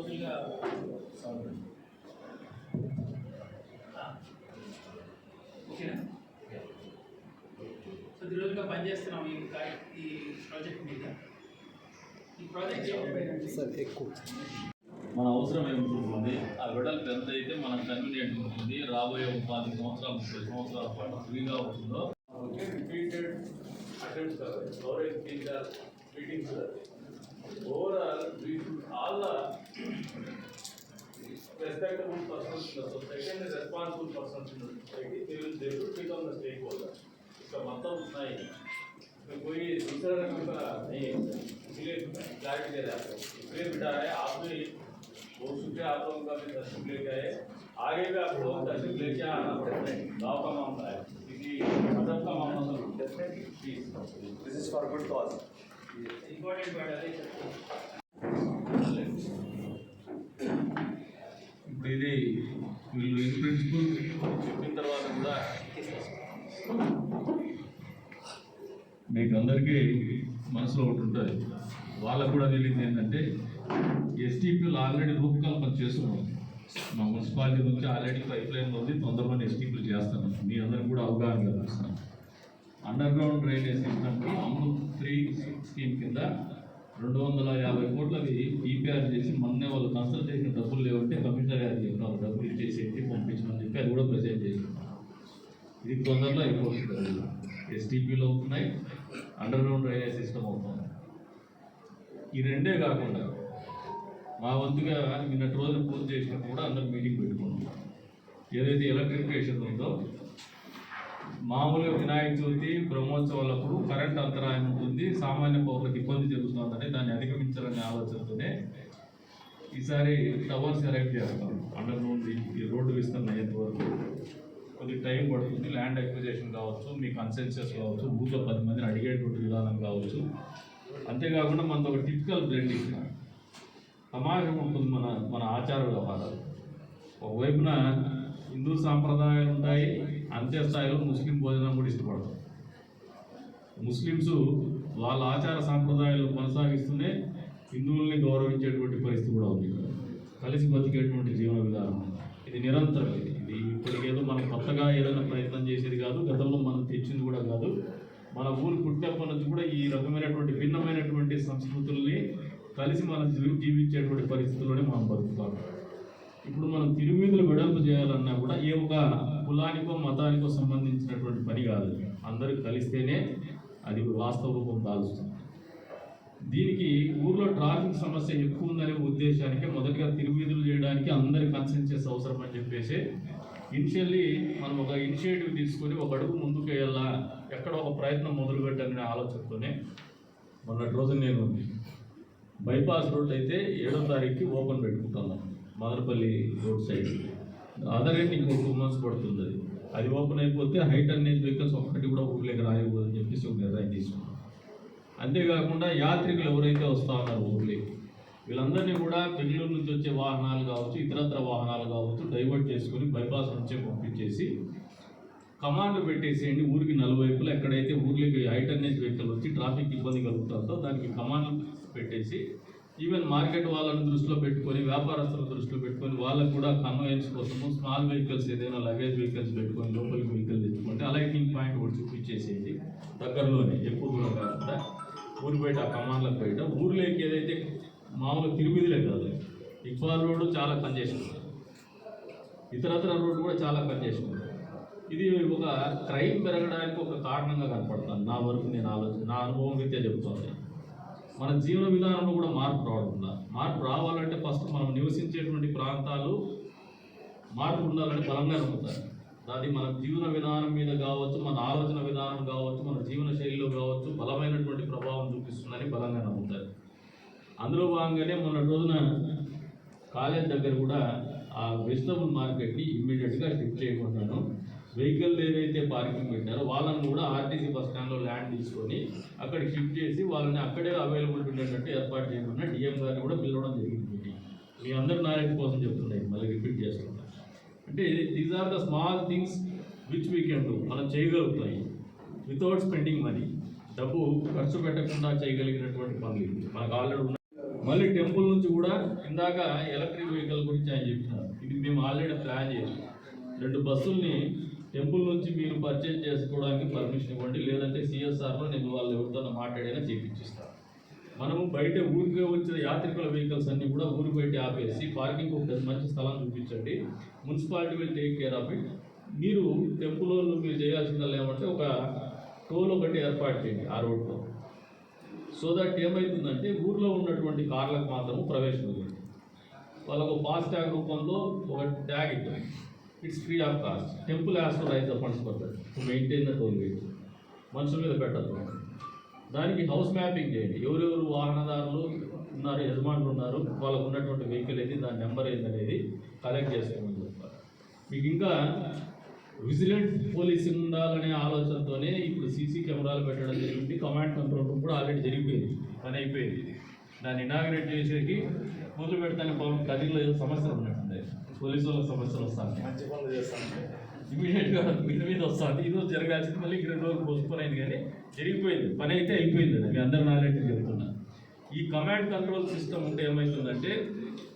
రోజులుగా ఓకేనా? కొద్ది రోజులుగా పనిచేస్తున్నాం ఈ ప్రాజెక్ట్ మీద. ఈ ప్రాజెక్ట్ సార్ ఎక్కువ మన అవసరం ఏముంటుంది, ఆ వెడల్పు ఎంత అయితే మనకు కన్వీనియంట్ ఉంటుంది, రాబోయే 10 సంవత్సరాలు 30 సంవత్సరాల పాటు ఫ్రీగా ఉంటుందో repeated attempts coverage meetings overall we should all the respectable persons in the society and the responsible persons in the society they should become the stakeholders. इसका मतलब उतना ही कोई दूसरा रंग का नहीं है, इसलिए क्लैरिटी दे रहा है। इसलिए बिठा है आप भी बहुत शुक्रिया, आप लोगों का भी दर्शक लेके आए, आगे भी आप लोग दर्शक लेके आना पड़ता है। गाँव का मामला है, किसी मजहब का मामला तो definitely please this is for good cause. Important बात है ఇప్పుడు ఇది వీళ్ళు ఇన్ ప్రిన్సిపల్ చెప్పిన తర్వాత కూడా మీకు అందరికీ మనసులో ఒకటి ఉంటుంది, వాళ్ళకు కూడా తెలియదు ఏంటంటే ఎస్టీపీలు ఆల్రెడీ రూపకల్పన చేస్తున్నాం. మా మున్సిపాలిటీ నుంచి ఆల్రెడీ పైప్ లైన్ ఉంది, తొందరలోనే ఎస్టీపీలు చేస్తాను, మీ అందరికి కూడా అవగాహన కల్పిస్తాను. అండర్ గ్రౌండ్ డ్రైనేజ్ సిస్టమ్కి అమృత్ 3 స్కీమ్ కింద 250 కోట్లది ఈపీఆర్ చేసి మొన్నే వాళ్ళు కన్సల్ట్ చేసిన డబ్బులు లేవంటే కమిషనర్ గారికి చెప్పినారు డబ్బులు ఇచ్చేసి ఎట్టి పంపించమని చెప్పి అది కూడా ప్రెజెంట్ చేసినాం. ఇది తొందరలో అయిపోతుంది. ఎస్టీపీలు అవుతున్నాయి, అండర్ గ్రౌండ్ డ్రైనేజ్ సిస్టమ్ అవుతుంది. ఈ రెండే కాకుండా మా వంతుగా నిన్నటి రోజున పూర్తి చేసినప్పుడు కూడా అందరూ మీటింగ్ పెట్టుకుంటున్నాం. ఏదైతే ఎలక్ట్రిఫికేషన్ ఉందో మామూలుగా వినాయక చవితి బ్రహ్మోత్సవాలప్పుడు కరెంట్ అంతరాయం ఉంటుంది, సామాన్య పౌరులకు ఇబ్బంది జరుగుతుందని దాన్ని అధిగమించాలనే ఆలోచనతోనే ఈసారి టవర్స్ ఎరెక్ట్ చేస్తాం. అండర్ గ్రౌండ్ ఈ రోడ్డు విస్తరణ అయ్యేంత వరకు కొద్ది టైం పడుతుంది. ల్యాండ్ అక్విజిషన్ కావచ్చు, మీ కన్సెన్సస్ కావచ్చు, ఊళ్ళో 10 మందిని అడిగేటువంటి విధానం కావచ్చు. అంతేకాకుండా మనది ఒక టిపికల్ బ్లెండింగ్ సమాజం ఉంటుంది. మన ఆచార వ్యవహారాలు ఒకవైపున హిందూ సాంప్రదాయాలు ఉంటాయి, అంతే స్థాయిలో ముస్లిం భోజనం కూడా ఇష్టపడతారు. ముస్లిమ్స్ వాళ్ళ ఆచార సాంప్రదాయాలు కొనసాగిస్తూనే హిందువుల్ని గౌరవించేటువంటి పరిస్థితి కూడా ఉంది. కలిసి బతికేటువంటి జీవన విధానం ఇది నిరంతరం. ఇది ఇప్పటికేదో మనం కొత్తగా ఏదైనా ప్రయత్నం చేసేది కాదు, గతంలో మనం తెచ్చింది కూడా కాదు. మన ఊరు పుట్టినప్పటి నుంచి కూడా ఈ రకమైనటువంటి భిన్నమైనటువంటి సంస్కృతుల్ని కలిసి మనం జీవించేటువంటి పరిస్థితుల్లోనే మనం బతుకుతాం. ఇప్పుడు మనం తిరువీధులు వెడల్పు చేయాలన్నా కూడా ఏ ఒక కులానికో మతానికో సంబంధించినటువంటి పని కాదు, అందరూ కలిస్తేనే అది వాస్తవ రూపం దాల్చుతుంది. దీనికి ఊర్లో ట్రాఫిక్ సమస్య ఎక్కువ ఉందనే ఉద్దేశానికి మొదటిగా తిరువీధులు చేయడానికి అందరి కన్సెన్సస్ అవసరం అని చెప్పేసి ఇనిషియల్లీ మనం ఒక ఇనిషియేటివ్ తీసుకొని ఒక అడుగు ముందుకు వెళ్ళాలా, ఎక్కడ ఒక ప్రయత్నం మొదలు పెట్టాలనే ఆలోచనతోనే మొన్నటి రోజు నేను బైపాస్ రోడ్ అయితే 7వ తారీఖుకి ఓపెన్ పెట్టుకుంటున్నాను. Madanapalle road side other end ఇంకో 2 months పడుతుంది. అది ఓపెన్ అయిపోతే హైట్ అనే వెహికల్స్ ఒక్కటి కూడా ఊర్లోకి రాయకూడదని చెప్పేసి ఒక నిర్ణయం తీసుకున్నాం. అంతేకాకుండా యాత్రికులు ఎవరైతే వస్తూ ఉన్నారో ఊర్లోకి వీళ్ళందరినీ కూడా బెంగళూరు నుంచి వచ్చే వాహనాలు కావచ్చు, ఇతరత్ర వాహనాలు కావచ్చు డైవర్ట్ చేసుకొని బైపాస్ నుంచే పంపించేసి కమాండ్లు పెట్టేసేయండి. ఊరికి నలువైపులా ఎక్కడైతే ఊర్లోకి హైట్ అనే వెహికల్ వచ్చి ట్రాఫిక్ ఇబ్బంది కలుగుతుందో దానికి కమాండ్లు పెట్టేసి ఈవెన్ మార్కెట్ వాళ్ళని దృష్టిలో పెట్టుకొని వ్యాపారస్తుల దృష్టిలో పెట్టుకొని వాళ్ళకు కూడా కన్వెన్స్ కోసము స్మాల్ వెహికల్స్ ఏదైనా లగేజ్ వెహికల్స్ పెట్టుకొని లోపలికి వెహికల్ తెచ్చుకుంటే అలైటింగ్ పాయింట్ కూడా చూపించేసేది దగ్గరలోనే, ఎక్కువ దూరం కాకుండా ఊరి బయట ఆ కమాండ్లకు బయట. ఊర్లోకి ఏదైతే మామూలు తిరువీధులే కాదు, ఇక్బాల్ రోడ్డు చాలా కంజెషన్, ఇతరత్ర రోడ్డు కూడా చాలా కంజెషన్. ఇది ఒక క్రైమ్ పెరగడానికి ఒక కారణంగా కనపడుతుంది నా వరకు. నేను నా అనుభవం రీత్యా చెప్తుంది. మన జీవన విధానంలో కూడా మార్పు రావడం. మార్పు రావాలంటే ఫస్ట్ మనం నివసించేటువంటి ప్రాంతాలు మార్పు ఉండాలని బలంగా నమ్ముతారు. అది మన జీవన విధానం మీద కావచ్చు, మన ఆలోచన విధానం కావచ్చు, మన జీవన శైలిలో కావచ్చు బలమైనటువంటి ప్రభావం చూపిస్తుందని బలంగా నమ్ముతారు. అందులో భాగంగానే మొన్న రోజున కాలేజ్ దగ్గర కూడా ఆ వెజిటబుల్ మార్కెట్ని ఇమ్మీడియట్గా షిఫ్ట్ చేయకుండాను వెహికల్ ఏదైతే పార్కింగ్ పెట్టారో వాళ్ళని కూడా ఆర్టీసీ బస్ స్టాండ్లో ల్యాండ్ తీసుకొని అక్కడ షిఫ్ట్ చేసి వాళ్ళని అక్కడే అవైలబిలిటీ ఉండేటట్టు ఏర్పాటు చేయకుండా డిఎం గారిని కూడా పిలవడం జరిగింది. మీ అందరి నాలెడ్జ్ కోసం చెప్తున్నాయి, మళ్ళీ రిపీట్ చేస్తున్నాం. అంటే these are the small things which we can do. మనం చేయగలుగుతాయి వితౌట్ స్పెండింగ్ మనీ. డబ్బు ఖర్చు పెట్టకుండా చేయగలిగినటువంటి పనులు మనకు ఆల్రెడీ మళ్ళీ టెంపుల్ నుంచి కూడా ఇందాక ఎలక్ట్రిక్ వెహికల్ గురించి ఆయన చెప్పినారు. ఇది మేము ఆల్రెడీ ప్లాన్ చేసాం. 2 బస్సుల్ని టెంపుల్ నుంచి మీరు పర్చేజ్ చేసుకోవడానికి పర్మిషన్ ఇవ్వండి, లేదంటే సిఎస్ఆర్లో నేను వాళ్ళు ఎవరితో మాట్లాడైనా చేయించిస్తాను. మనము బయట ఊరికే వచ్చిన యాత్రికుల వెహికల్స్ అన్ని కూడా ఊరి బయట ఆపేసి పార్కింగ్ ఒక మంచి స్థలం చూపించండి, municipality will take care of it. మీరు టెంపుల్ మీరు చేయాల్సిందల్లా ఏమంటే ఒక టోల్ ఒకటి ఏర్పాటు చేయండి ఆ రోడ్లో. సో దట్ ఏమవుతుందంటే ఊర్లో ఉన్నటువంటి కార్లకు మాత్రము ప్రవేశం ఉంది. వాళ్ళకు ఫాస్టాగ్ రూపంలో ఒక ట్యాగ్ ఇస్తుంది. It's free of cost. Temple has to raise the funds for that to maintain the toll gate. మనుషుల మీద పెట్టద్దు. దానికి హౌస్ మ్యాపింగ్ చేయండి. ఎవరెవరు వాహనదారులు ఉన్నారు, యజమానులు ఉన్నారు, వాళ్ళకు ఉన్నటువంటి వెహికల్ ఏది, దాని నెంబర్ ఏందనేది కలెక్ట్ చేసుకోమని చెప్పారు. మీకు ఇంకా విజిలెంట్ పోలీసింగ్ ఉండాలనే ఆలోచనతోనే ఇప్పుడు సీసీ కెమెరాలు పెట్టడం జరిగింది. కమాండ్ కంట్రోల్ రూమ్ కూడా ఆల్రెడీ జరిగిపోయింది, పని అయిపోయింది. దాన్ని ఇనాగ్రేట్ చేసేకి మొదలు పెడతానే పవన్ కదిలో ఏదో సమస్యలు ఉన్నట్టుంది. పోలీసు వాళ్ళకి సమస్యలు వస్తాయి, మంచి పనులు చేస్తాను. ఇమీడియట్గా మీద వస్తుంది. ఈరోజు జరగాల్సింది మళ్ళీ 2 రోజులు పోస్ట్పోన్ అయింది, కానీ జరిగిపోయింది, పని అయితే అయిపోయింది. అది మీ అందరు నాలెడ్జ్ చెప్తున్నా. ఈ కమాండ్ కంట్రోల్ సిస్టమ్ ఉంటే ఏమవుతుందంటే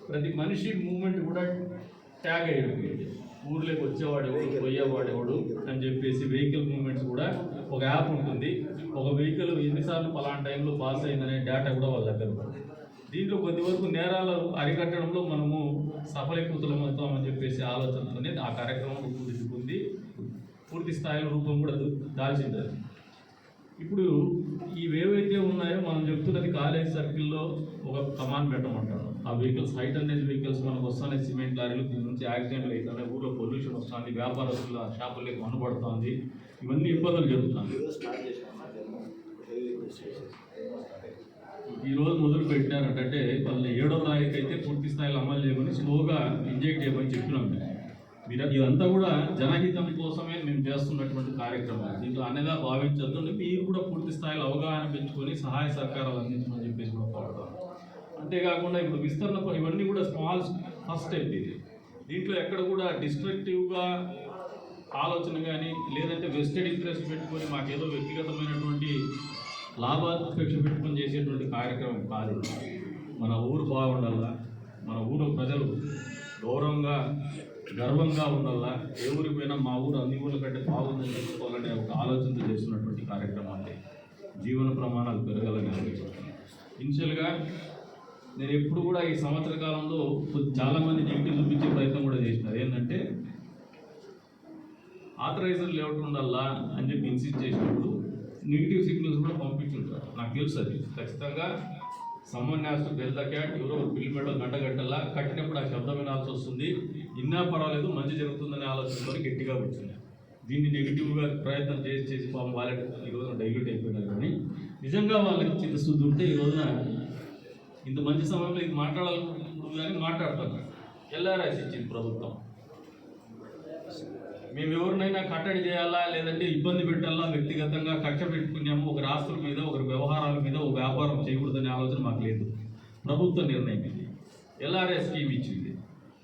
ప్రతి మనిషి మూమెంట్ కూడా ట్యాగ్ అయ్యేది. ఊర్లోకి వచ్చేవాడు ఎవడు, పోయేవాడు ఎవడు అని చెప్పేసి వెహికల్ మూమెంట్స్ కూడా ఒక యాప్ ఉంటుంది. ఒక వెహికల్ ఎన్నిసార్లు పలానా టైంలో పాస్ అయిందనే డేటా కూడా వాళ్ళ దగ్గర ఉంటుంది. దీంట్లో కొద్దివరకు నేరాలు అరికట్టడంలో మనము సఫలీకృతమవుతామని చెప్పేసి ఆలోచనతోనే ఆ కార్యక్రమం రూపుదిద్దుకుంది. పూర్తి స్థాయిలో రూపం కూడా దాల్చింది. ఇప్పుడు ఇవేవైతే ఉన్నాయో మనం చెప్తున్నది కాలేజ్ సర్కిల్లో ఒక కమాండ్ పెట్టమంటారు. ఆ వెహికల్స్ హైట్ అనేది వెహికల్స్ మనకు వస్తున్నాయి, సిమెంట్ లారీలు, దీని నుంచి యాక్సిడెంట్లు అవుతున్నాయి, ఊళ్ళో పొల్యూషన్ వస్తుంది, వ్యాపారస్తుల షాపులకి మన్నుపడుతుంది, ఇవన్నీ ఇబ్బందులు జరుగుతుంది. ఈరోజు మొదలు పెట్టినారంటే వాళ్ళని 7వ తారీఖు అయితే పూర్తి స్థాయిలో అమలు చేయమని స్లోగా ఇంజెక్ట్ చేయమని చెప్పినాం. మీరు ఇదంతా కూడా జనహితం కోసమే మేము చేస్తున్నటువంటి కార్యక్రమం. దీంట్లో అనేదా భావించద్దు. మీరు కూడా పూర్తి స్థాయిలో అవగాహన పెంచుకొని సహాయ సహకారాలు అందించమని చెప్పేసి కూడా కోరుతాం. అంతేకాకుండా ఇప్పుడు విస్తరణ ఇవన్నీ కూడా స్మాల్ ఫస్ట్ స్టెప్. ఇది దీంట్లో ఎక్కడ కూడా డిస్ట్రక్టివ్గా ఆలోచన కానీ లేదంటే వెస్టెడ్ ఇంట్రెస్ట్ పెట్టుకొని మాకేదో వ్యక్తిగతమైనటువంటి లాభాపేక్ష పెట్టుకొని చేసేటువంటి కార్యక్రమం కాదు. మన ఊరు బాగుండాలా, మన ఊరు ప్రజలు గౌరవంగా గర్వంగా ఉండాలా, ఏ ఊరికి పోయినా మా ఊరు అన్ని ఊళ్ళ కంటే బాగుందని చెప్పుకోవాలనే ఒక ఆలోచనతో చేస్తున్నటువంటి కార్యక్రమాన్ని, జీవన ప్రమాణాలు పెరగాలని ఆలోచిస్తున్నాను. ఇనిషియల్గా నేను ఎప్పుడు కూడా ఈ సంవత్సర కాలంలో చాలామంది నెగిటివ్ చూపించే ప్రయత్నం కూడా చేసినారు. ఏంటంటే ఆథరైజర్ లేఅవుట్ ఉండాలా అని చెప్పి ఇన్సిస్ట్ చేసినప్పుడు నెగిటివ్ సిగ్నల్స్ కూడా పంపించుంటారు. నాకు తెలుసు అది ఖచ్చితంగా. Someone has to bell the cat. ఎవరో పిల్లి మెడలో గంటలా కట్టినప్పుడు ఆ శబ్దం వినాల్సి వస్తుంది. ఇన్నా పర్వాలేదు, మంచి జరుగుతుందనే ఆలోచనతో గట్టిగా వచ్చింది. దీన్ని నెగిటివ్గా ప్రయత్నం చేసి పాపం వాళ్ళకి ఈ రోజున డైల్యూట్ అయిపోయినారు. కానీ నిజంగా వాళ్ళకి చిత్తశుద్ధి ఉంటే ఈ రోజున ఇంత మంచి సమయంలో ఇది మాట్లాడాలనుకుంటున్నారు కానీ మాట్లాడతాను. ఎల్ఆర్ఎస్ ఇచ్చింది ప్రభుత్వం. మేము ఎవరినైనా కట్టడి చేయాలా లేదంటే ఇబ్బంది పెట్టాలా, వ్యక్తిగతంగా కక్ష పెట్టుకున్నాము, ఒకరి ఆస్తుల మీద, ఒకరి వ్యవహారాల మీద ఒక వ్యాపారం చేయకూడదనే ఆలోచన మాకు లేదు. ప్రభుత్వ నిర్ణయం ఇది. ఎల్ఆర్ఎస్ స్కీమ్ ఇచ్చింది,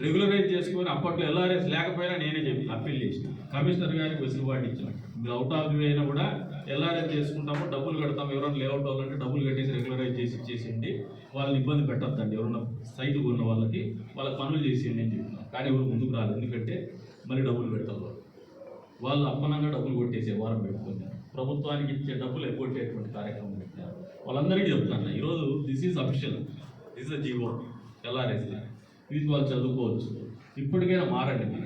రెగ్యులరైజ్ చేసుకొని. అప్పట్లో ఎల్ఆర్ఎస్ లేకపోయినా నేనే చెప్పి అప్పీల్ చేసిన, కమిషనర్ గారికి వెసులుబాటు ఇచ్చిన. మీరు అవుట్ ఆఫ్ ది అయినా కూడా ఎల్ఆర్ఎస్ చేసుకుంటాము, డబ్బులు కడతాము. ఎవరైనా లేఅవుట్ అవ్వాలంటే డబ్బులు కట్టేసి రెగ్యులరైజ్ చేసి ఇచ్చేసేయండి, వాళ్ళని ఇబ్బంది పెట్టద్దండి. ఎవరైనా సైట్ ఉన్న వాళ్ళకి వాళ్ళకి పనులు చేసేయండి అని చెప్పినాం. కానీ ఎవరు ముందుకు రాలేదు. ఎందుకంటే మళ్ళీ డబ్బులు పెట్టాలి. వాళ్ళు అప్పనంగా డబ్బులు కొట్టేసే వారం పెట్టుకున్నారు. ప్రభుత్వానికి ఇచ్చే డబ్బులు ఎగ్గొట్టేటువంటి కార్యక్రమం పెట్టారు. వాళ్ళందరికీ చెప్తాను ఈరోజు this is official, this is GO LRS. ఇది వాళ్ళు చదువుకోవచ్చు. ఇప్పటికైనా మారండి.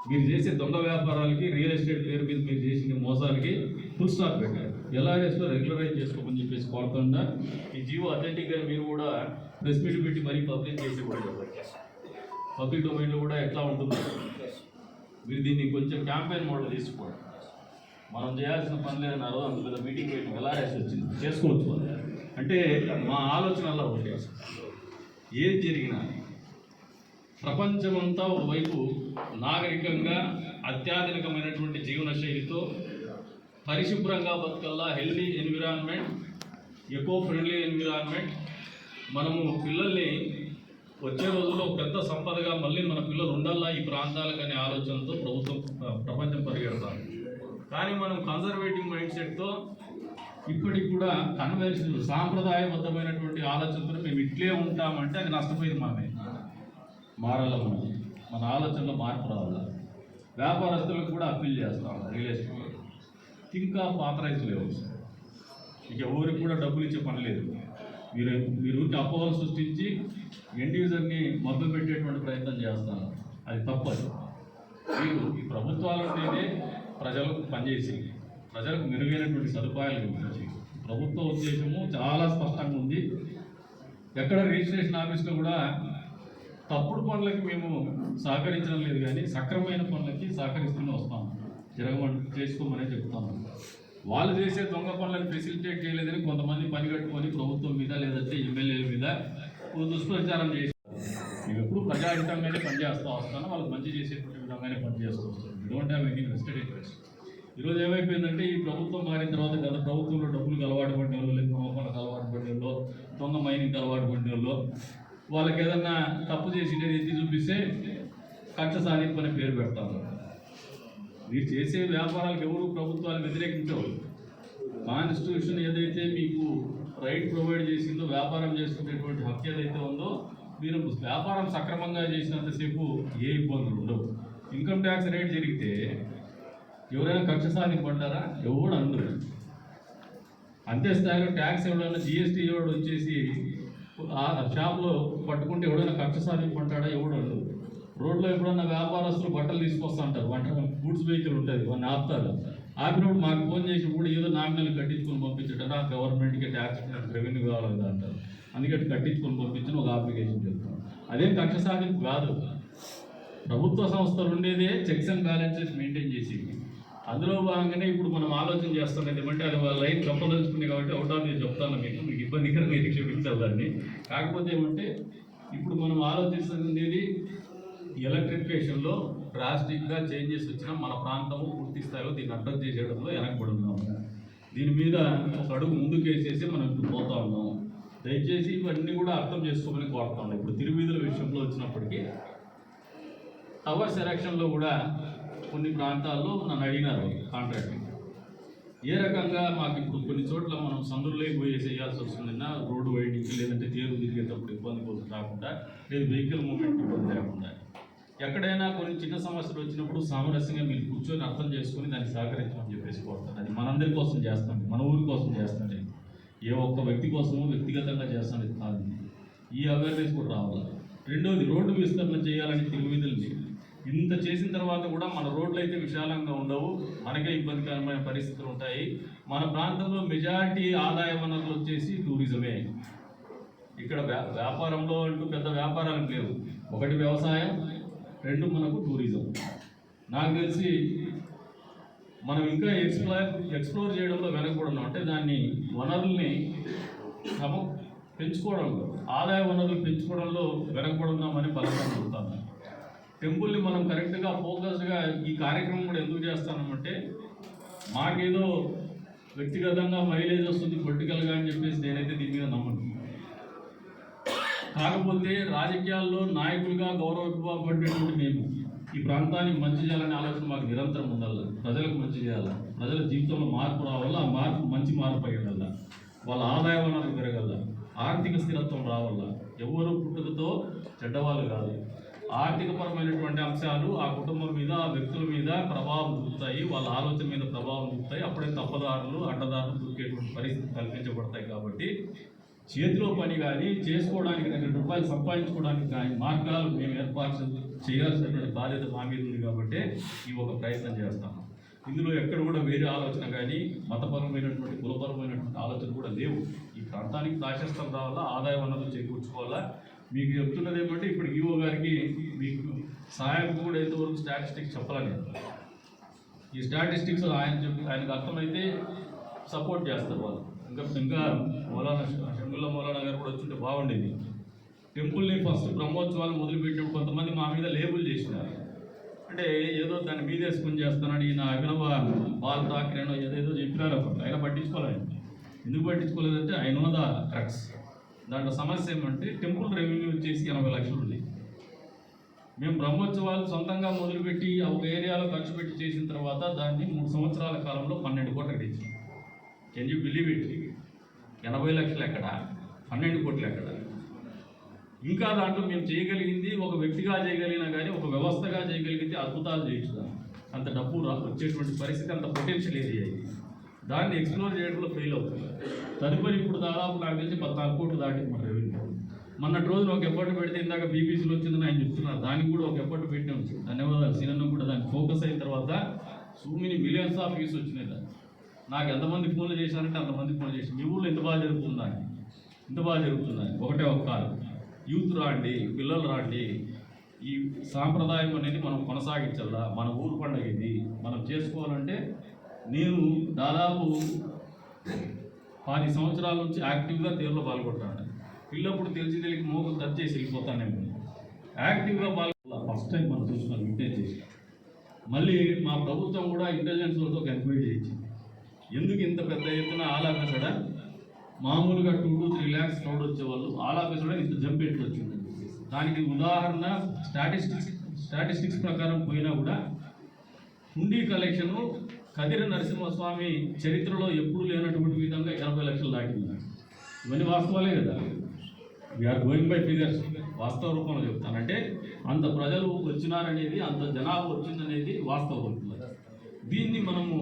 మీరు చేసే దొంగ వ్యాపారాలకి, రియల్ ఎస్టేట్ పేరు మీద మీరు చేసిన మోసాలకి ఫుల్ స్టాప్ పెట్టారు. ఎల్ఆర్ఎస్లో రెగ్యులరైజ్ చేసుకోమని చెప్పేసి కోరుతుందా. ఈ జీవో అథెంటిక్గా మీరు కూడా ప్రెస్ మీట్ పెట్టి మరీ పబ్లిక్ చేసి కూడా పబ్లిక్ డొమైన్లో కూడా ఎట్లా ఉంటుందో మీరు దీన్ని కొంచెం క్యాంపెయిన్ మోడల్ తీసుకోండి. మనం చేయాల్సిన పని లేదని అందులో పెద్ద మీటింగ్ పెట్టి ఎల్ఆర్ఎస్ వచ్చింది చేసుకోవచ్చు అంటే మా ఆలోచనల్లో ఒకటి. ఏది జరిగినా ప్రపంచమంతా ఒకవైపు నాగరికంగా అత్యాధునికమైనటువంటి జీవన శైలితో పరిశుభ్రంగా బతకల్లా, healthy environment, eco friendly environment. మనము పిల్లల్ని వచ్చే రోజుల్లో పెద్ద సంపదగా మళ్ళీ మన పిల్లలు ఉండాలా ఈ ప్రాంతాలకు అనే ఆలోచనతో ప్రపంచం పరిగెడతాం. కానీ మనం కన్జర్వేటివ్ మైండ్ సెట్తో ఇప్పటికి కూడా కన్వెన్షన్ సాంప్రదాయబద్ధమైనటువంటి ఆలోచనతో మేము ఇట్లే ఉంటామంటే అది నష్టపోయింది మారాల మన ఆలోచనలో మార్పు రావాలి. వ్యాపారస్తులకు కూడా అప్పీల్ చేస్తాం రియల్ ఎస్టేట్ ఇంకా ఆథరైజ్ లేవు. ఇక ఎవరికి కూడా డబ్బులు ఇచ్చే పని లేదు. మీరు అపోహలు సృష్టించి ఎండ్ యూజర్ని మభ్య పెట్టేటువంటి ప్రయత్నం చేస్తున్నారు. అది తప్పదు. మీరు ఈ ప్రభుత్వాలు ఉంటేనే ప్రజలకు పనిచేసి ప్రజలకు మెరుగైనటువంటి సదుపాయాలు కల్పించి ప్రభుత్వ ఉద్దేశము చాలా స్పష్టంగా ఉంది. ఎక్కడ రిజిస్ట్రేషన్ ఆఫీస్లో కూడా తప్పుడు పనులకి మేము సహకరించడం లేదు, కానీ సక్రమమైన పనులకి సహకరిస్తూనే వస్తాం. చేసుకోమనే చెప్తాము. వాళ్ళు చేసే దొంగ పనులను ఫెసిలిటేట్ చేయలేదని కొంతమంది పని కట్టుకొని ప్రభుత్వం మీద లేదంటే ఎమ్మెల్యేల మీద దుష్ప్రచారం చేసి మేము ఎప్పుడు ప్రజాహితంగానే పనిచేస్తూ వస్తాను. వాళ్ళకి మంచి చేసేటువంటి విధంగానే పనిచేస్తూ వస్తాను. Don't have any vested interest. ఈరోజు ఏమైపోయిందంటే ఈ ప్రభుత్వం మారిన తర్వాత గత ప్రభుత్వంలో డబ్బులకు అలవాటు పడిన వాళ్ళు, లేదా దొంగ పనులకు అలవాటు పడిన వాళ్ళు, దొంగ మైనింగ్కి అలవాటు పడిన వాళ్ళు, వాళ్ళకి ఏదన్నా తప్పు చేసి ఎత్తి చూపిస్తే కక్ష సాధింపు అనే పేరు పెడతారు. మీరు చేసే వ్యాపారాలకు ఎవరు ప్రభుత్వాలు వ్యతిరేకించవు. కాన్స్టిట్యూషన్ ఏదైతే మీకు రైట్ ప్రొవైడ్ చేసిందో వ్యాపారం చేసుకునేటువంటి హక్కు ఏదైతే ఉందో, మీరు వ్యాపారం సక్రమంగా చేసినంతసేపు ఏ ఇబ్బందులు ఉండవు. ఇన్కమ్ ట్యాక్స్ రేట్ జరిగితే ఎవరైనా కక్ష సాధింపంటారా? ఎవడు అందరు. అంతే స్థాయిలో ట్యాక్స్ ఎవడైనా జిఎస్టీ ఎవడు వచ్చేసి ఆ షాప్లో పట్టుకుంటే ఎవడైనా కక్ష సాధింపంటాడా? ఎవడు అందరు. రోడ్లో ఎప్పుడన్నా వ్యాపారస్తులు బట్టలు తీసుకొస్తా ఉంటారు, గూడ్స్ వెహికల్ ఉంటుంది, వాళ్ళని ఆపుతారు. ఆపినప్పుడు మాకు ఫోన్ చేసి కూడా ఏదో నామినల్ కట్టించుకొని పంపించడం, గవర్నమెంట్కి ట్యాక్స్ రెవెన్యూ కావాలి కదా అంటారు. అందుకని కట్టించుకొని పంపించని ఒక అప్లికేషన్ చెప్తాం. అదేం కక్ష సాధింపు కాదు. ప్రభుత్వ సంస్థలు ఉండేదే చెక్స్ అండ్ బ్యాలెన్సెస్ మెయింటైన్ చేసి, అందులో భాగంగానే ఇప్పుడు మనం ఆలోచన చేస్తాం. ఎందుకంటే అది వాళ్ళ లైన్ చెప్పదలుచుకుంది కాబట్టి అవుట్ ఆఫ్ నేను చెప్తాను. మీకు ఇబ్బందికరంగా ఇది క్షమించాలి దాన్ని. కాకపోతే ఏమంటే ఇప్పుడు మనం ఆలోచిస్తున్నది ఎలక్ట్రిఫికేషన్లో డ్రాస్టిక్గా చేంజెస్ వచ్చినా మన ప్రాంతము పూర్తి స్థాయిలో దీన్ని అడ్రస్ చేసేయడంలో వెనకబడి ఉన్నాము. దీని మీద ఒక అడుగు ముందుకు వేసేసి మనం ఇప్పుడు పోతా ఉన్నాము. దయచేసి ఇవన్నీ కూడా అర్థం చేసుకోమని కోరుతా ఉన్నాం. ఇప్పుడు తిరువీధుల విషయంలో వచ్చినప్పటికీ టవర్ సెలక్షన్లో కూడా కొన్ని ప్రాంతాల్లో నన్ను అడిగినారు కాంట్రాక్ట్ ఏ రకంగా మాకు ఇప్పుడు కొన్ని చోట్ల మనం సందులోకి పోయి చేయాల్సి వస్తుందన్నా రోడ్డు వైడింగ్, లేదంటే తేరు తిరిగేటప్పుడు ఇబ్బంది రాకుండా, లేదు వెహికల్ మూవ్మెంట్ ఇబ్బంది లేకుండా, ఎక్కడైనా కొన్ని చిన్న సమస్యలు వచ్చినప్పుడు సామరస్యంగా మీరు కూర్చొని అర్థం చేసుకొని దాన్ని సహకరించమని చెప్పేసి కోరుతాను. అది మనందరి కోసం చేస్తాను, మన ఊరి కోసం చేస్తాను. ఏ ఒక్క వ్యక్తి కోసమో వ్యక్తిగతంగా చేస్తాను కాదు. ఈ అవేర్నెస్ కూడా రావాలి. రెండోది, రోడ్డు విస్తరణ చేయాలని తిరువీధుల్ని ఇంత చేసిన తర్వాత కూడా మన రోడ్లు అయితే విశాలంగా ఉండవు, మనకే ఇబ్బందికరమైన పరిస్థితులు ఉంటాయి. మన ప్రాంతంలో మెజారిటీ ఆదాయ వనరులు వచ్చేసి టూరిజమే. ఇక్కడ వ్యాపారంలో అంటూ పెద్ద వ్యాపారాలు లేవు. ఒకటి వ్యవసాయం, రెండు మనకు టూరిజం. నాకు తెలిసి మనం ఇంకా ఎక్స్ప్లోర్ చేయడంలో వెనకబడున్నాం. అంటే దాన్ని వనరుల్ని పెంచుకోవడంలో, ఆదాయ వనరులు పెంచుకోవడంలో వెనకబడున్నామని బలంగా చెబుతాను. టెంపుల్ని మనం కరెక్ట్గా ఫోకస్డ్గా ఈ కార్యక్రమం కూడా ఎందుకు చేస్తామంటే, మాకేదో వ్యక్తిగతంగా మైలేజ్ వస్తుంది పొలిటికల్గా అని చెప్పేసి నేనైతే దీని మీద నమ్మను. కాకపోతే రాజకీయాల్లో నాయకులుగా గౌరవింపబడేటువంటి మేము ఈ ప్రాంతానికి మంచి చేయాలనే ఆలోచన మాకు నిరంతరం ఉండాలి. ప్రజలకు మంచి చేయాలి, ప్రజల జీవితంలో మార్పు రావాలా, ఆ మార్పు మంచి మార్పు అయ్యేదల్ల, వాళ్ళ ఆదాయ వనరులు పెరగల, ఆర్థిక స్థిరత్వం రావాల. ఎవరు పుట్టుకతో చెడ్డవాళ్ళు కాదు. ఆర్థికపరమైనటువంటి అంశాలు ఆ కుటుంబం మీద, ఆ వ్యక్తుల మీద ప్రభావం చూపుతాయి, వాళ్ళ ఆలోచన మీద ప్రభావం చూపుతాయి. అప్పుడే తప్పదారులు, అడ్డదారులు దొరికేటువంటి పరిస్థితి కల్పించబడతాయి. కాబట్టి చేతిలో పని కానీ, చేసుకోవడానికి ₹2 సంపాదించుకోవడానికి కానీ మార్గాలు మేము ఏర్పాటు చేయాల్సినటువంటి బాధ్యత మా మీద ఉంది. కాబట్టి ఈ ఒక ప్రయత్నం చేస్తాము. ఇందులో ఎక్కడ కూడా వేరే ఆలోచన కానీ, మతపరమైనటువంటి కులపరమైనటువంటి ఆలోచన కూడా లేవు. ఈ ప్రాంతానికి ప్రాశస్తం రావాలా, ఆదాయ వనరులు చేకూర్చుకోవాలా. మీకు చెప్తున్నది ఏమంటే, ఇప్పుడు ఈఓ గారికి మీకు సహాయం కూడా ఎంతవరకు స్టాటిస్టిక్స్ చెప్పాలని, ఈ స్టాటిస్టిక్స్ ఆయనకు అర్థమైతే సపోర్ట్ చేస్తారు వాళ్ళు. ఇంకా మౌలానా గారు కూడా వచ్చుంటే బాగుండేది. టెంపుల్ని ఫస్ట్ బ్రహ్మోత్సవాలు మొదలుపెట్టినప్పుడు కొంతమంది మా మీద లేబుల్ చేసినారు. అంటే ఏదో దాన్ని మీదేసుకుని చేస్తానని ఈయన అభినవ బాల్ ఠాక్రేనో ఏదేదో చెప్పినారు. అప్పుడు ఆయన పట్టించుకోలేదు. ఎందుకు పట్టించుకోలేదంటే ఆయన ఉన్నదా క్రక్స్. దాంట్లో సమస్య ఏమంటే, టెంపుల్ రెవెన్యూ వచ్చేసి 80 లక్షలు ఉంది. మేము బ్రహ్మోత్సవాలు సొంతంగా మొదలుపెట్టి ఒక ఏరియాలో ఖర్చు పెట్టి చేసిన తర్వాత దాన్ని 3 సంవత్సరాల కాలంలో 12 కోట్లకి తెచ్చాం. Can you believe it? 80 లక్షలు ఎక్కడ, 12 కోట్లు ఎక్కడ? ఇంకా దాంట్లో మేము చేయగలిగింది ఒక వ్యక్తిగా చేయగలిగినా కానీ ఒక వ్యవస్థగా చేయగలిగితే అద్భుతాలు చేయొచ్చు. అంత డబ్బు వచ్చేటువంటి పరిస్థితి, అంత పొటెన్షియల్ ఏరియా ఇది. దాన్ని ఎక్స్ప్లోర్ చేయడంలో ఫెయిల్ అవుతుంది. తదుపరి ఇప్పుడు దాదాపు నాకు తెలిసి 14 కోట్లు దాటింది మన రెవెన్యూ. మొన్నటి రోజున ఒక ఎఫర్ట్ పెడితే, ఇందాక బీబీసీలో వచ్చిందని ఆయన చెప్తున్నారు, దానికి కూడా ఒక ఎఫర్ట్ పెట్టాం. ధన్యవాదాలు సీనన్న కూడా. దానికి ఫోకస్ అయిన తర్వాత so many millions of views వచ్చినాయి. నాకు ఎంతమంది ఫోన్లు చేశారంటే అంతమంది ఫోన్ చేసి, మీ ఊళ్ళో ఎంత బాగా జరుగుతుందని, ఇంత బాగా జరుగుతుందని. ఒకటే ఒక కాదు, యూత్ రాండి, పిల్లలు రాండి, ఈ సాంప్రదాయం అనేది మనం కొనసాగించాలా. మన ఊరు పండుగ ఇది, మనం చేసుకోవాలంటే. నేను దాదాపు 10 సంవత్సరాల నుంచి యాక్టివ్గా తీరులో పాల్గొంటాను. పిల్లప్పుడు తెలిసి మోగులు టచ్ చేసి వెళ్ళిపోతానేమో. యాక్టివ్గా ఫస్ట్ టైం మనం చూసుకొని వింటేజ్ చేసి, మళ్ళీ మా ప్రభుత్వం కూడా ఇంటెలిజెన్స్ వాళ్ళతో ఒక ఎంక్వైరీ చేయించింది. ఎందుకు ఇంత పెద్ద ఎత్తున ఆల్ ఆఫీసడా, మామూలుగా 2 to 3 lakhs క్రౌడ్ వచ్చేవాళ్ళు ఆల్ ఆఫీసడా ఇంత జంప్ ఎట్లు వచ్చింది. దానికి ఉదాహరణ స్టాటిస్టిక్స్ ప్రకారం పోయినా కూడా హుండీ కలెక్షను కదిరి నరసింహస్వామి చరిత్రలో ఎప్పుడు లేనటువంటి విధంగా 80 లక్షలు దాటింది. ఇవన్నీ వాస్తవాలే కదా. వీఆర్ గోయింగ్ బై ఫిగర్స్, వాస్తవ రూపంలో చెప్తానంటే అంత ప్రజలు వచ్చినారనేది, అంత జనాభా వచ్చిందనేది వాస్తవం. దీన్ని మనము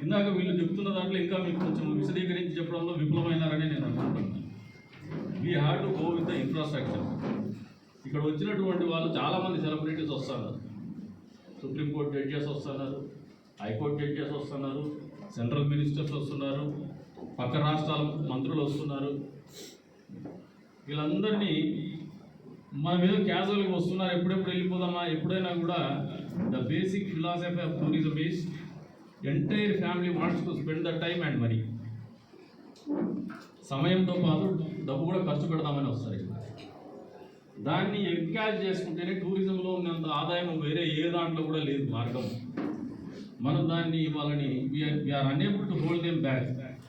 ఇందాక వీళ్ళు చెప్తున్న దాంట్లో ఇంకా మీకు కొంచెం విశదీకరించి చెప్పడంలో విఫలమైనారని నేను అనుకుంటున్నాను. We have to go with the infrastructure. ఇక్కడ వచ్చినటువంటి వాళ్ళు చాలామంది సెలబ్రిటీస్ వస్తున్నారు. సుప్రీంకోర్టు జడ్జెస్ వస్తున్నారు, హైకోర్టు జడ్జెస్ వస్తున్నారు, సెంట్రల్ మినిస్టర్స్ వస్తున్నారు, పక్క రాష్ట్రాల మంత్రులు వస్తున్నారు. వీళ్ళందరినీ మన మీద క్యాజువల్గా వస్తున్నారు. ఎప్పుడెప్పుడు వెళ్ళిపోదామా? ఎప్పుడైనా కూడా the basic philosophy of tourism is entire family wants to spend the time and money. సమయంతో పాటు డబ్బు కూడా ఖర్చు పెడదామని వస్తారు. దాన్ని ఎంకరేజ్ చేసుకుంటేనే టూరిజంలో ఉన్నంత ఆదాయం వేరే ఏ దాంట్లో కూడా లేదు మార్గం. మనం దాన్ని వాళ్ళని we are unable to hold them back.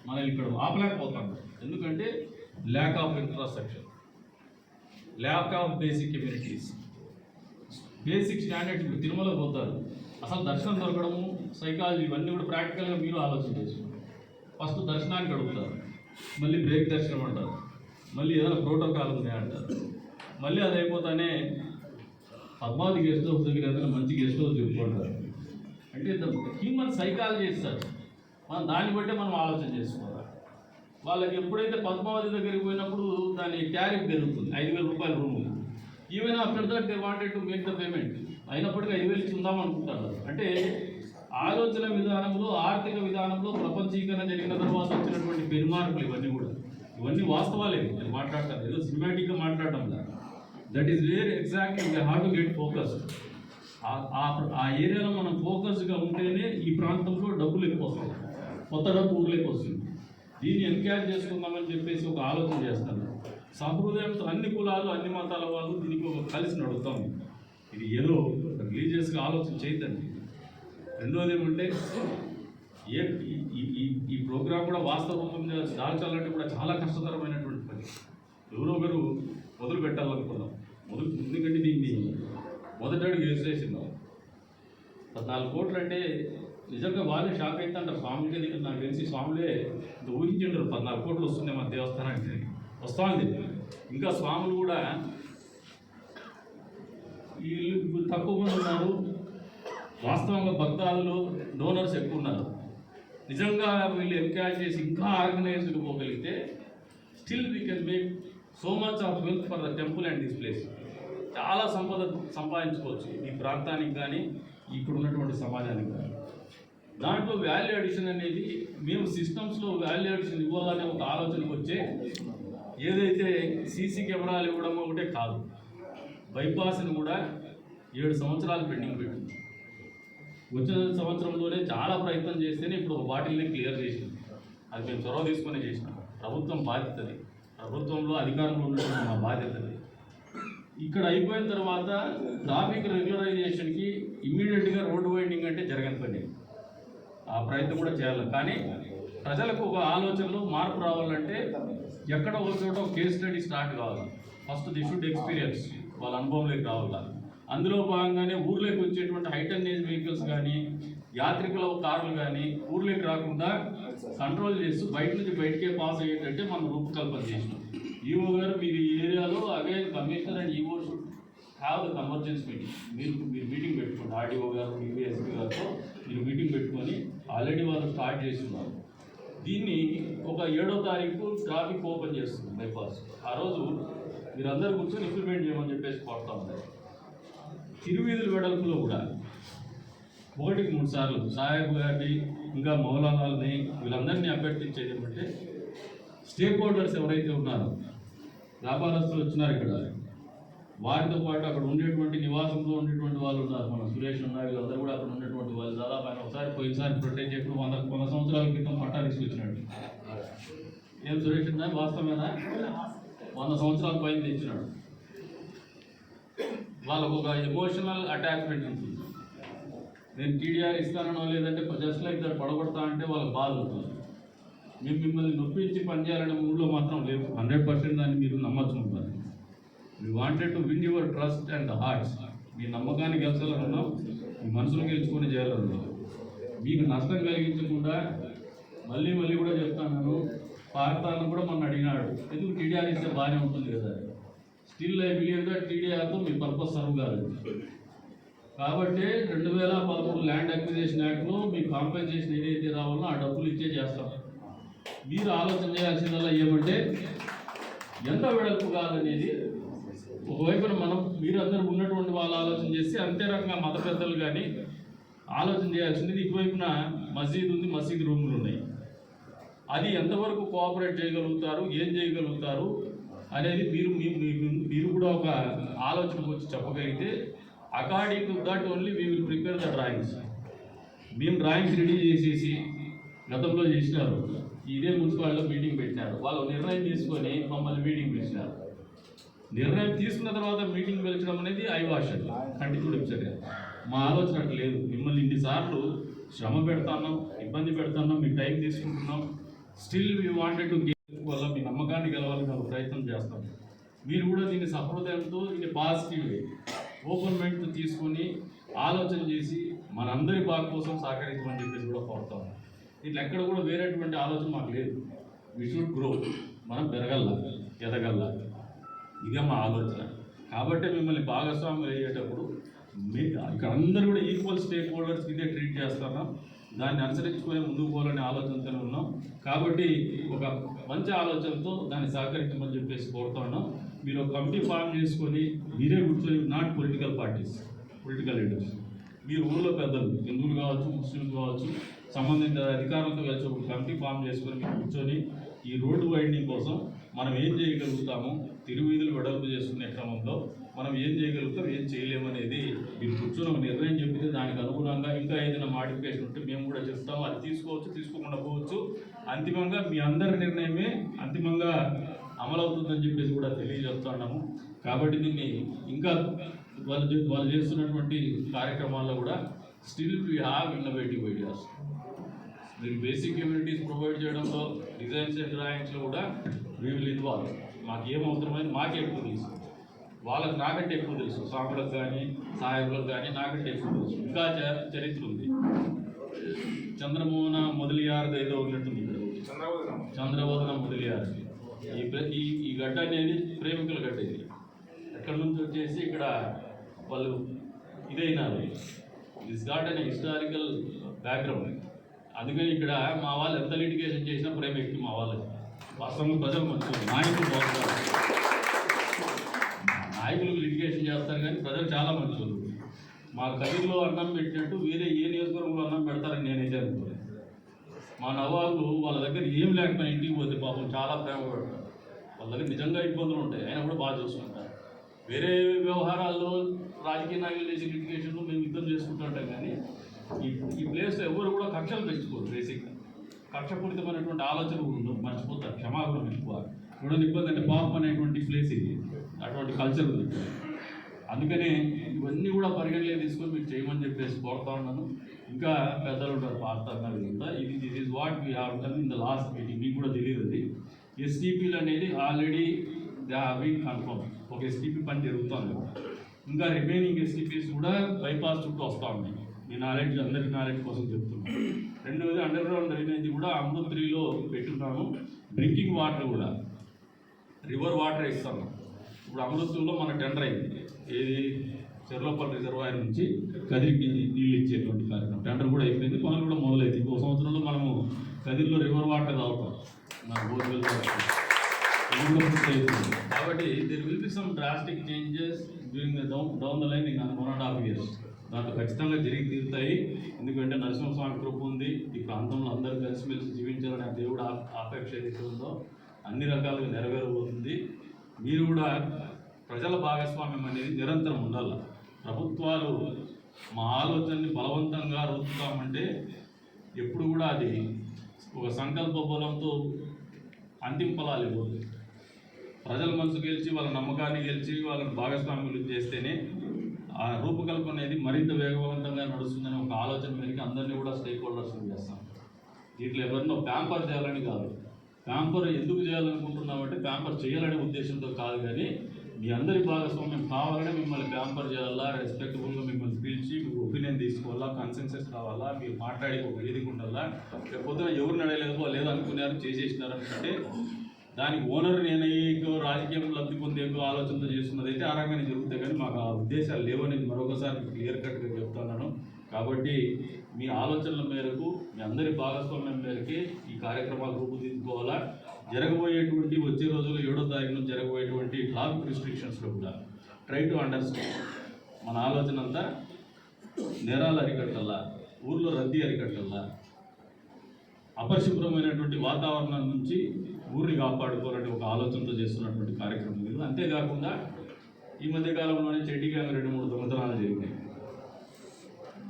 మనం ఇక్కడ ఆపలేకపోతాం. ఎందుకంటే lack of infrastructure, lack of basic communities, basic standards. ఇప్పుడు తిరుమల పోతారు, అసలు దర్శనం దొరకడము, సైకాలజీ, ఇవన్నీ కూడా ప్రాక్టికల్గా మీరు ఆలోచన చేసుకుంటారు. ఫస్ట్ దర్శనానికి అడుగుతారు, మళ్ళీ బ్రేక్ దర్శనం అంటారు, మళ్ళీ ఏదైనా ప్రోటోకాల్ ఉంది అంటారు. మళ్ళీ అది అయిపోతానే పద్మావతి గెస్ట్ హౌస్ దగ్గర ఏదైనా మంచి గెస్ట్ హౌస్ చెప్పుకుంటారు. అంటే హ్యూమన్ సైకాలజీ ఇస్తారు. మనం దాన్ని బట్టే మనం ఆలోచన చేసుకోవాలి. వాళ్ళకి ఎప్పుడైతే పద్మావతి దగ్గరికి పోయినప్పుడు దాని ట్యారిఫ్ పెరుగుతుంది, 5,000 రూపాయల room. Even after that they wanted to make the payment. అయినప్పటికీ 5,000 ఇచ్చుందాం అనుకుంటారు. అంటే ఆలోచన విధానంలో, ఆర్థిక విధానంలో ప్రపంచీకరణ జరిగిన తర్వాత వచ్చినటువంటి పెరుమార్పులు ఇవన్నీ వాస్తవాలే. నేను మాట్లాడతాను, ఏదో సినిమాటిక్గా మాట్లాడటం లేదు. That is where exactly we have to get focused. ఆ ఏరియాలో మనం ఫోకస్గా ఉంటేనే ఈ ప్రాంతంలో డబ్బులు ఎక్కువ వస్తాయి, కొత్త డబ్బు ఊర్లోకి వస్తుంది. దీన్ని ఎంకరేజ్ చేసుకుందామని చెప్పేసి ఒక ఆలోచన చేస్తాను. సహృదయంతో అన్ని కులాలు, అన్ని మతాల వాళ్ళు దీనికి ఒక కలిసి నడుస్తాం. ఇది ఏదో రిలీజియస్గా ఆలోచన చేయదండి. రెండోది ఏమంటే ఈ ప్రోగ్రామ్ కూడా వాస్తవ రూపంగా దాల్చాలంటే కూడా చాలా కష్టతరమైనటువంటి పని. ఎవరో ఒకరు మొదలు పెట్టాలనుకున్నాం. ఎందుకంటే దీన్ని మొదటడుగు వేసేసింది. 14 కోట్లు అంటే నిజంగా వాళ్ళే షాక్ అయితే అంటారు. స్వామికి దగ్గర నాకు తెలిసి స్వాములే ఇంత ఊహించుంటారు 14 కోట్లు వస్తుంది మన దేవస్థానానికి. వస్తుంది. ఇంకా స్వాములు కూడా వీళ్ళు తక్కువ మంది ఉన్నారు. వాస్తవంగా భక్తాదులు, డోనర్స్ ఎక్కువ ఉన్నారు. నిజంగా వీళ్ళు ఎంకరేజ్ చేసి ఇంకా ఆర్గనైజ్డ్గా పోగలిగితే still we can make so much of wealth for the temple and this place. చాలా సంపద సంపాదించుకోవచ్చు ఈ ప్రాంతానికి కానీ, ఇక్కడ ఉన్నటువంటి సమాజానికి కానీ. దాంట్లో వాల్యూ అడిషన్ అనేది మేము సిస్టమ్స్లో వాల్యూ అడిషన్ ఇవ్వాలనే ఒక ఆలోచనకు వచ్చే, ఏదైతే సీసీ కెమెరాలు ఇవ్వడం ఒకటే కాదు, బైపాస్ని కూడా 7 సంవత్సరాలు పెండింగ్ పెట్టింది. వచ్చిన సంవత్సరంలోనే చాలా ప్రయత్నం చేస్తేనే ఇప్పుడు ఒక బాటిల్ని క్లియర్ చేసింది. అది మేము చొరవ తీసుకునే చేసినాం. ప్రభుత్వం బాధ్యతది, ప్రభుత్వంలో అధికారంలో ఉన్నటువంటి మా బాధ్యతది. ఇక్కడ అయిపోయిన తర్వాత ట్రాఫిక్ రెగ్యులరైజేషన్కి ఇమ్మీడియట్గా రోడ్డు వైండింగ్ అంటే జరగని పని. ఆ ప్రయత్నం కూడా చేయాలి. కానీ ప్రజలకు ఒక ఆలోచనలో మార్పు రావాలంటే ఎక్కడ ఒక చోట ఒక కేస్ స్టడీ స్టార్ట్ కావాలి. ఫస్ట్ ది షుడ్ ఎక్స్పీరియన్స్, వాళ్ళ అనుభవంలోకి రావాలి. అందులో భాగంగానే ఊర్లోకి వచ్చేటువంటి హైటెన్నేజ్ వెహికల్స్ కానీ, యాత్రికుల కార్లు కానీ ఊర్లోకి రాకుండా కంట్రోల్ చేస్తూ బయట నుంచి బయటకే పాస్ అయ్యేటట్టే మనం రూపకల్పన చేసినాం. ఈఓ గారు మీరు ఈ ఏరియాలో again commissioner and EO should have the convergence meeting. మీరు మీటింగ్ పెట్టుకోండి, ఆర్డీఓ గారు డివిఎస్పీ గారితో మీరు మీటింగ్ పెట్టుకొని ఆల్రెడీ వాళ్ళు స్టార్ట్ చేస్తున్నారు. దీన్ని ఒక 7వ తారీఖు ట్రాఫిక్ ఓపెన్ చేస్తుంది బైపాస్. ఆ రోజు మీరందరూ కూర్చొని ఇంప్లిమెంట్ చేయమని చెప్పేసి కోరుతా ఉన్నారు. తిరువీధుల వెడల్పులో కూడా 1కి 3 సార్లు సాహెబ్ గారిని ఇంకా మౌలానాల్ని వీళ్ళందరినీ అభ్యర్థించేది ఏమంటే స్టేక్ హోల్డర్స్ ఎవరైతే ఉన్నారో వ్యాపారస్తులు వచ్చినారు ఇక్కడ, వారితో పాటు అక్కడ ఉండేటువంటి నివాసంలో ఉండేటువంటి వాళ్ళు ఉన్నారు. మన సురేష్ ఉన్నారు, వీళ్ళందరూ కూడా అక్కడ ఉన్నటువంటి వాళ్ళు. దాదాపు ఆయన ఒకసారి పోయినసారి ప్రొటెక్ట్ చేయకుండా 100 సంవత్సరాల క్రితం పట్టాలు తీసుకొచ్చినాడు. ఏం సురేష్ ఉన్నా వాస్తవమేనా? 100 సంవత్సరాల పైన తెచ్చినాడు. వాళ్ళకు ఒక ఎమోషనల్ అటాచ్మెంట్ ఉంటుంది. నేను టీడీఆర్ ఇస్తానో లేదంటే జస్ట్ లైక్ దట్ పడగొడతా అంటే వాళ్ళకి బాధ ఉంటుంది. మేము మిమ్మల్ని నొప్పించి పనిచేయాలనే మూడ్లో మాత్రం లేవు. 100% దాన్ని మీరు నమ్మచ్చుకుంటారు. We wanted to win your trust and hearts. మీ నమ్మకాన్ని గెలిచాలనున్నాం, మీ మనసును గెలుచుకొని చేయాలనున్నాం. మీకు నష్టం కలిగించకుండా మళ్ళీ కూడా చెప్తాను, పాకిస్తాన్ కూడా మొన్న అడిగినాడు ఎందుకు టీడీఆర్ ఇస్తే బాగానే ఉంటుంది కదా. స్టిల్ ఐ బిలీవ్ దట్ టీడీఆర్తో మీ పర్పస్ సర్వ్ కాదు. కాబట్టి 2013 ల్యాండ్ అక్విజిషన్ యాక్ట్లో మీ కాంపెన్సేషన్ ఏదైతే రావాలో ఆ డబ్బులు ఇచ్చే చేస్తాం. మీరు ఆలోచన చేయాల్సిందల్లా ఏమంటే ఎంత వెడల్పు కాదనేది. ఒకవైపున మీరందరూ ఉన్నటువంటి వాళ్ళు ఆలోచన చేస్తే అంతే రకంగా మత పెద్దలు కానీ ఆలోచన చేయాల్సింది. ఇటువైపున మసీద్ ఉంది, మసీద్ రూములు ఉన్నాయి. అది ఎంతవరకు కోఆపరేట్ చేయగలుగుతారు, ఏం చేయగలుగుతారు అనేది మీరు కూడా ఒక ఆలోచనకు వచ్చి చెప్పగలిగితే according to that only we will prepare the drawings. మేము డ్రాయింగ్స్ రెడీ చేసేసి గతంలో చేసినారు. ఇదే మున్సిపాలిటీలో మీటింగ్ పెట్టినారు. వాళ్ళు నిర్ణయం తీసుకొని మమ్మల్ని మీటింగ్ పిలిచినారు. నిర్ణయం తీసుకున్న తర్వాత మీటింగ్ పిలిచడం అనేది ఐవాషన్ కంటి చూడించగా. మా ఆలోచన అట్లా లేదు. మిమ్మల్ని ఇన్నిసార్లు శ్రమ పెడతాన్నాం, ఇబ్బంది పెడతాన్నాం, మీ టైం తీసుకుంటున్నాం. Still we wanted to gain వల్ల మీ నమ్మకాన్ని గెలవాలని ఒక ప్రయత్నం చేస్తాం. మీరు కూడా దీన్ని సహృదయంతో దీన్ని పాజిటివ్ ఓపెన్ మైండ్తో తీసుకొని ఆలోచన చేసి మనందరి బాగు కోసం సహకరించమని చెప్పేసి కూడా కోరుతాం. ఇట్లా ఎక్కడ కూడా వేరేటువంటి ఆలోచన మాకు లేదు. వి షుడ్ గ్రో, మనం పెరగల్లా, ఎదగల్లా, ఇదే మా ఆలోచన. కాబట్టి మిమ్మల్ని భాగస్వాములు అయ్యేటప్పుడు ఇక్కడ అందరూ కూడా ఈక్వల్ స్టేక్ హోల్డర్స్ ఇదే ట్రీట్ చేస్తున్నాం. దాన్ని అనుసరించుకునే ముందుకు పోవాలనే ఆలోచనతోనే ఉన్నాం. కాబట్టి ఒక మంచి ఆలోచనతో దాన్ని సహకరించమని చెప్పేసి కోరుతా ఉన్నాం. మీరు ఒక కమిటీ ఫామ్ చేసుకొని మీరే కూర్చొని, not political parties, political leaders, మీరు ఊళ్ళో పెద్దలు, హిందువులు కావచ్చు, ముస్లింలు కావచ్చు, సంబంధిత అధికారులతో కలిసి ఒక కమిటీ ఫామ్ చేసుకొని మీరు కూర్చొని ఈ రోడ్డు వైండింగ్ కోసం మనం ఏం చేయగలుగుతాము, తిరువీధులు వెడల్పు చేసుకునే క్రమంలో మనం ఏం చేయగలుగుతాం, ఏం చేయలేమనేది మీరు కూర్చొని ఒక నిర్ణయం చెప్పితే దానికి అనుగుణంగా ఇంకా ఏదైనా మాడిఫికేషన్ ఉంటే మేము కూడా చెప్తాము. అది తీసుకోవచ్చు, తీసుకోకుండా పోవచ్చు. అంతిమంగా మీ అందరి నిర్ణయమే అంతిమంగా అమలవుతుందని చెప్పేసి కూడా తెలియజేస్తున్నాము. కాబట్టి దీన్ని ఇంకా వాళ్ళు చేస్తున్నటువంటి కార్యక్రమాల్లో కూడా still we have innovative ideas. మీరు బేసిక్ కమ్యూనిటీస్ ప్రొవైడ్ చేయడంలో డిజైన్స్ అండ్ డ్రాయింగ్స్లో కూడా వీ విల్ ఇన్వాల్వ్. మాకు ఏం అవసరమైంది మాకే ఎక్కువ తెలుసు, వాళ్ళకి నాకంటే ఎక్కువ తెలుసు. స్వాములకు కానీ సాహెబులకు కానీ నాకంటే ఎక్కువ తెలుసు. ఇంకా చరిత్ర ఉంది. చంద్రమోహన మొదలియార్ ఏదో ఉన్నట్టుంది ఇక్కడ, చంద్రవదన మొదలియార్. ఈ గడ్డ అనేది ప్రేమికుల గడ్డ. ఇది ఎక్కడి నుంచి వచ్చేసి ఇక్కడ వాళ్ళు ఇదైనారు. దిస్ గాట్ అనే హిస్టారికల్ బ్యాక్గ్రౌండ్. అందుకని ఇక్కడ మా వాళ్ళు ఎంత లిటిగేషన్ చేసినా ప్రేమ ఎక్కువ మా వాళ్ళకి. వాస్తవంగా ప్రజలు మంచి నాయకులు బాగుంటారు. నాయకులు లిటిగేషన్ చేస్తారు కానీ ప్రజలు చాలా మంచివాళ్ళు. మా కదిరిలో అన్నం పెట్టినట్టు వేరే ఏ నియోజకవర్గంలో అన్నం పెడతారని నేనైతే అనుకోలేదు. మా నవాళ్ళు వాళ్ళ దగ్గర ఏం లేకపోయినా ఇంటికి పోతే పాపం చాలా ప్రేమ పెడతారు. వాళ్ళ దగ్గర నిజంగా ఇబ్బందులు ఉంటాయి, అయినా కూడా బాగా చూసుకుంటారు. వేరే వ్యవహారాల్లో రాజకీయ నాయకులు చేసే లిటిగేషన్లో మేము యుద్ధం చేసుకుంటుంటాం. కానీ ఈ ప్లేస్లో ఎవరు కూడా కక్షలు పెంచుకోరు. బేసిక్గా కక్షపూరితమైనటువంటి ఆలోచన మర్చిపోతారు. క్షమాగుణం ఎక్కువ. చూడండి, ఇబ్బంది అంటే పాపం అనేటువంటి ప్లేస్ ఇది, అటువంటి కల్చర్ ఉంది. అందుకనే ఇవన్నీ కూడా పరిగణలోకి తీసుకొని మీరు చేయమని చెప్పేసి కోరుతా ఉన్నాను. ఇంకా పెద్దలు ఉంటారు పాడుతున్నారు ఇదంతా. This is what we have done in the last meeting. మీకు కూడా తెలియదు అది. ఎస్టీపీలు అనేది already they have been confirm. ఒక ఎస్టీపీ పని జరుగుతుంది. ఇంకా రిమైనింగ్ ఎస్టీపీస్ కూడా బైపాస్ చుట్టూ వస్తూ ఉన్నాయి. మీ నాలెడ్జ్ అందరి నాలెడ్జ్ కోసం చెప్తున్నాను. రెండవది అండర్ గ్రౌండ్ డ్రైనేజ్ కూడా అమృత్ 3లో పెట్టున్నాము. డ్రింకింగ్ వాటర్ కూడా రివర్ వాటర్ ఇస్తాము. ఇప్పుడు అమృత్ 2లో మన టెండర్ అయింది. ఏది చెర్లోపల్లి రిజర్వాయర్ నుంచి కదిరికి నీళ్ళు ఇచ్చేటువంటి కార్యక్రమం టెండర్ కూడా అయిపోయింది. పనులు కూడా మొదలైంది. ఇంకో సంవత్సరంలో మనము కదిరిలో రివర్ వాటర్ తాగుతాం. మన భోజనం కాబట్టి there will be some drastic changes during the down the line in 1.5 years. దాంట్లో ఖచ్చితంగా జరిగి తీరుతాయి. ఎందుకంటే నరసింహస్వామి కృప ఉంది. ఈ ప్రాంతంలో అందరూ కలిసిమెలిసి జీవించాలనే దేవుడు ఆపేక్ష ఏదైతే ఉందో అన్ని రకాలుగా నెరవేరబోతుంది. మీరు కూడా ప్రజల భాగస్వామ్యం అనేది నిరంతరం ఉండాలి. ప్రభుత్వాలు మా ఆలోచనని బలవంతంగా రుద్దుతామంటే ఎప్పుడు కూడా అది ఒక సంకల్ప బలంతో అంతిమ ఫలాలు ఇవ్వదు. ప్రజల మనసు గెలిచి వాళ్ళ నమ్మకాన్ని గెలిచి వాళ్ళని భాగస్వామ్యులు చేస్తేనే ఆ రూపకల్పన అనేది మరింత వేగవంతంగా నడుస్తుందని ఒక ఆలోచన మేరకు అందరినీ కూడా స్టేక్ హోల్డర్స్ చేస్తాం. దీంట్లో ఎవరినో ప్యాంపర్ చేయాలని కాదు. ప్యాంపర్ ఎందుకు చేయాలనుకుంటున్నామంటే ప్యాంపర్ చేయాలనే ఉద్దేశంతో కాదు, కానీ మీ అందరి భాగస్వామ్యం కావాలనే మిమ్మల్ని ప్యాంపర్ చేయాలా, రెస్పెక్టబుల్గా మిమ్మల్ని పిలిచి మీకు ఒపీనియన్ తీసుకోవాలా, కన్సెన్సెస్ కావాలా, మీరు మాట్లాడి ఒక వేదిక ఉండాలా. లేకపోతే ఎవరు నడలేదో లేదా అనుకున్నారు చేసేసినారు అంటే దానికి ఓనర్ నేనయ్యేకో రాజకీయం లబ్ధి పొందేకో ఆలోచనతో చేస్తున్నది అయితే ఆ రకంగానే జరుగుతాయి. కానీ మాకు ఆ ఉద్దేశాలు లేవనేది మరొకసారి క్లియర్ కట్గా చెప్తున్నాను. కాబట్టి మీ ఆలోచనల మేరకు మీ అందరి భాగస్వామ్యం మేరకే ఈ కార్యక్రమాలు రూపుదిద్దుకోవాలా. జరగబోయేటువంటి వచ్చే రోజుల్లో 7వ తారీఖున జరగబోయేటువంటి ట్రాఫిక్ రిస్ట్రిక్షన్స్లో కూడా ట్రై టు అండర్స్టాండ్ మన ఆలోచన అంతా నేరాలు అరికట్టాలా, ఊర్లో రద్దీ అరికట్టాలా, అపరిశుభ్రమైనటువంటి వాతావరణం నుంచి ఊరిని కాపాడుకోవాలని ఒక ఆలోచనతో చేస్తున్నటువంటి కార్యక్రమం ఇది. అంతేకాకుండా ఈ మధ్యకాలంలోనే చెడ్డీగా 2-3 దొంగతనాలు జరిగినాయి.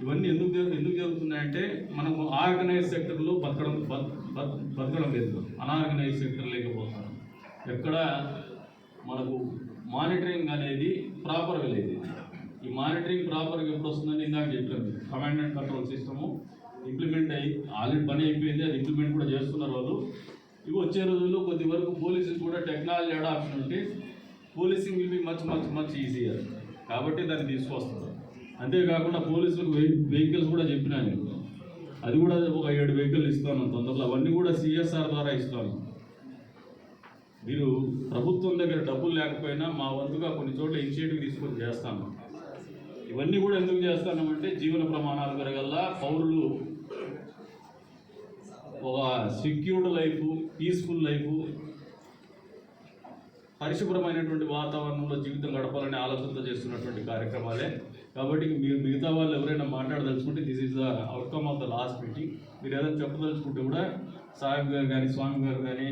ఇవన్నీ ఎందుకు జరుగుతున్నాయంటే మనము ఆర్గనైజ్ సెక్టర్లో బతకడం లేదు, అనార్గనైజ్ సెక్టర్ లేకపోతున్నాం. ఎక్కడ మనకు మానిటరింగ్ అనేది ప్రాపర్గా లేదు. ఈ మానిటరింగ్ ప్రాపర్గా ఎప్పుడు వస్తుందని ఇందాక చెప్పాను. Command and control system implement అయ్యి ఆల్రెడీ పని అయిపోయింది, అది ఇంప్లిమెంట్ కూడా చేస్తున్నారు వాళ్ళు. ఇవి వచ్చే రోజుల్లో కొద్ది వరకు పోలీసులు కూడా టెక్నాలజీ అడాప్షన్ ఉంటే policing will be much easier. కాబట్టి దాన్ని తీసుకొస్తారు. అంతేకాకుండా పోలీసులకు వెహికల్స్ కూడా చెప్పినా నేను, అది కూడా ఒక 7 వెహికల్ ఇస్తాను తొందరలో. అవన్నీ కూడా CSR ద్వారా ఇస్తాను. మీరు ప్రభుత్వం దగ్గర డబ్బులు లేకపోయినా మా వంతుగా కొన్ని చోట్ల ఇనిషియేటివ్ తీసుకొని చేస్తాను. ఇవన్నీ కూడా ఎందుకు చేస్తానంటే జీవన ప్రమాణాలు పెరగల్లా, పౌరులు ఒక సెక్యూర్డ్ లైఫ్, పీస్ఫుల్ లైఫ్, పరిశుభ్రమైనటువంటి వాతావరణంలో జీవితం గడపాలనే ఆలోచనతో చేస్తున్నటువంటి కార్యక్రమాలే. కాబట్టి మీరు మిగతా వాళ్ళు ఎవరైనా మాట్లాడదలుచుకుంటే this is the outcome of the last meeting. మీరు ఏదైనా చెప్పదలుచుకుంటే కూడా సాహెబ్ గారు కానీ స్వామి గారు కానీ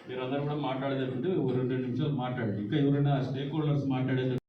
మీరందరూ కూడా మాట్లాడేటటువంటి ఒక 2 నిమిషాలు మాట్లాడండి. ఇంకా ఎవరైనా స్టేక్ హోల్డర్స్ మాట్లాడేది